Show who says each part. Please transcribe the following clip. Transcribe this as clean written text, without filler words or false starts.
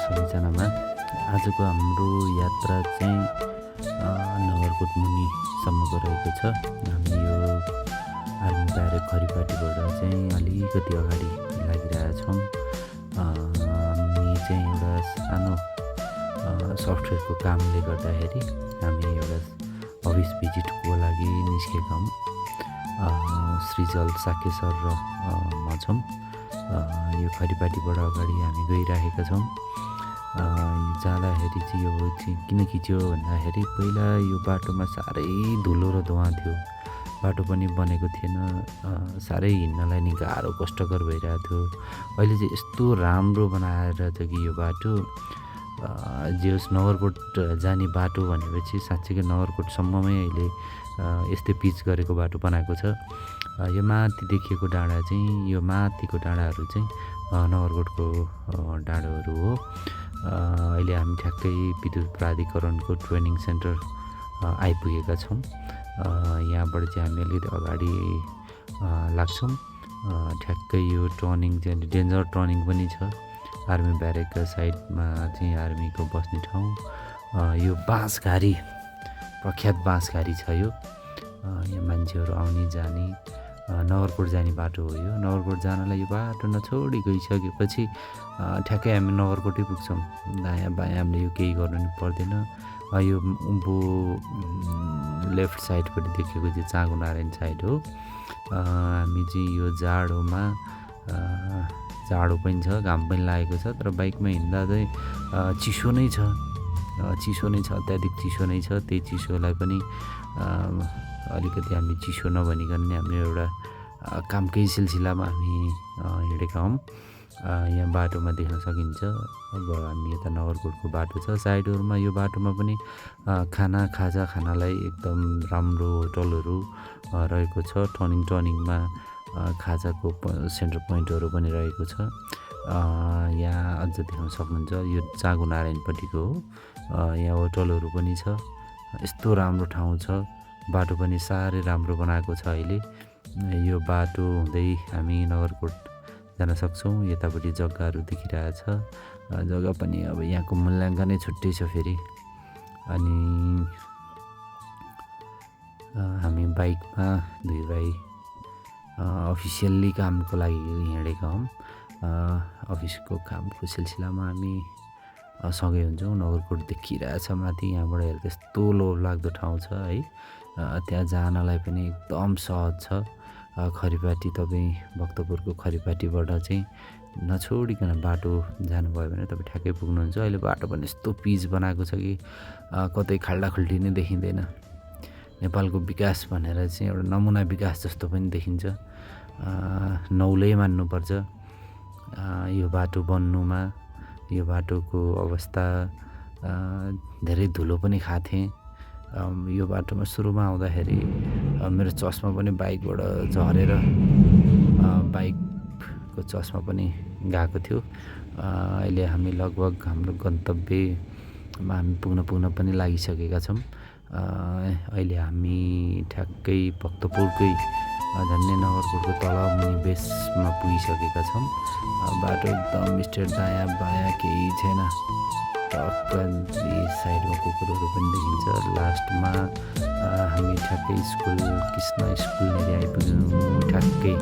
Speaker 1: सबैजनामा। आजको हाम्रो यात्रा चाहिँ नगरकोट मुनिसम्मको रहेको छ। हामी यो आर्मी ब्यारेक खरिपाटीबाट चाहिँ अलिकति अगाडि लागिरहेछौँ। हामी चाहिँ एउटा सानो सफ्टवेयरको कामले गर्दाखेरि हामी एउटा अफिस भिजिटको लागि निस्केका हौँ। सृजल साकेसर र म छौँ। यो खरिपाटीबाट अगाडि हामी गइरहेका छौँ। जाँदाखेरि चाहिँ यो किन खिच्यो भन्दाखेरि पहिला यो बाटोमा साह्रै धुलो र धुवा थियो। बाटो पनि बनेको थिएन, साह्रै हिँड्नलाई नि गाह्रो कष्टकर भइरहेको थियो। अहिले चाहिँ यस्तो राम्रो बनाएर छ कि यो बाटो जे होस् नगरकोट जाने बाटो भनेपछि साँच्चीकै नगरकोटसम्ममै अहिले यस्तै पिच गरेको बाटो बनाएको छ। यो माथि देखिएको डाँडा चाहिँ यो माथिको डाँडाहरू चाहिँ नगरकोटको डाँडोहरू हो। अहिले हामी ठ्याक्कै विद्युत प्राधिकरणको ट्रेनिङ सेन्टर आइपुगेका छौँ। यहाँबाट चाहिँ हामी अलिकति अगाडि लाग्छौँ। ठ्याक्कै यो टर्निङ चाहिँ डेन्जर टर्निङ पनि छ। आर्मी ब्यारेकका साइडमा चाहिँ आर्मीको बस्ने ठाउँ। यो बाँसघारी प्रख्यात बाँसघारी छ यो। यहाँ मान्छेहरू आउने जाने नगरकोट जाने बाटो हो यो। नगरकोट जानलाई यो बाटो नछोडी गइसकेपछि ठ्याक्कै हामी नगरकोटै पुग्छौँ। दायाँ बायाँ हामीले यो केही गर्नु नि पर्दैन। यो उँभो लेफ्ट साइडपट्टि देखेको चाहिँ चाँगु नारायण साइड हो। हामी चाहिँ यो जाडोमा जाडो पनि छ, घाम पनि लागेको छ, तर बाइकमा हिँड्दा चाहिँ चिसो नै छ। अत्याधिक चिसो नै छ। त्यही चिसोलाई पनि अलिकति हामी चिसो नभनिकन नै हाम्रो एउटा कामकै सिलसिलामा हामी हिँडेका हौँ। यहाँ बाटोमा देख्न सकिन्छ। अब हामी यता नगरकोटको बाटो छ। साइडहरूमा यो बाटोमा पनि खाजा खानालाई एकदम राम्रो होटलहरू रहेको छ। टर्निङमा खाजाको सेन्टर पोइन्टहरू पनि रहेको छ। यहाँ अझ देख्न सक्नुहुन्छ यो चाँगु नारायणपट्टिको हो। यहाँ होटलहरू पनि छ। यस्तो राम्रो ठाउँ छ। बाटो पनि साह्रै राम्रो बनाएको छ। अहिले यो बाटो हुँदै हामी नगरकोट जान सक्छौँ। यतापट्टि जग्गाहरू देखिरहेछ। जग्गा पनि अब यहाँको मूल्याङ्कनै छुट्टै छ फेरि। अनि हामी बाइकमा दुई भाइ अफिसियल्ली कामको लागि हिँडेका हौँ। अफिसको कामको सिलसिलामा हामी सँगै हुन्छौँ। नगरकोट देखिरहेछ माथि। यहाँबाट हेर्दा यस्तो लोभलाग्दो ठाउँ छ है। त्यहाँ जानलाई पनि एकदम सहज छ। खरिपाटी तपाईँ भक्तपुरको खरिपाटीबाट चाहिँ नछोडिकन बाटो जानुभयो भने तपाईँ ठ्याक्कै पुग्नुहुन्छ। अहिले बाटो पनि यस्तो पिच बनाएको छ कि कतै खाल्डाखुल्टी नै देखिँदैन। नेपालको विकास भनेर चाहिँ एउटा नमुना विकास जस्तो पनि देखिन्छ। नौलै मान्नुपर्छ यो बाटो बन्नुमा। यो बाटोको अवस्था धेरै धुलो पनि खाथेँ। यो बाटोमा सुरुमा आउँदाखेरि मेरो चस्मा पनि बाइकबाट झरेर बाइकको चस्मा पनि गएको थियो। अहिले हामी लगभग हाम्रो गन्तव्यमा हामी पुग्न पनि लागिसकेका छौँ। अहिले हामी ठ्याक्कै भक्तपुरकै झन्डै नगरकोटको तल मुनि बेसमा पुगिसकेका छौँ। बाटो एकदम स्ट्रेट, दायाँ बायाँ केही छैन। टक्क साइडमा कुकुरहरू पनि देखिन्छ। लास्टमा हामी ठ्याक्कै कृष्ण स्कुलनेरि आइपुग्यौँ। ठ्याक्कै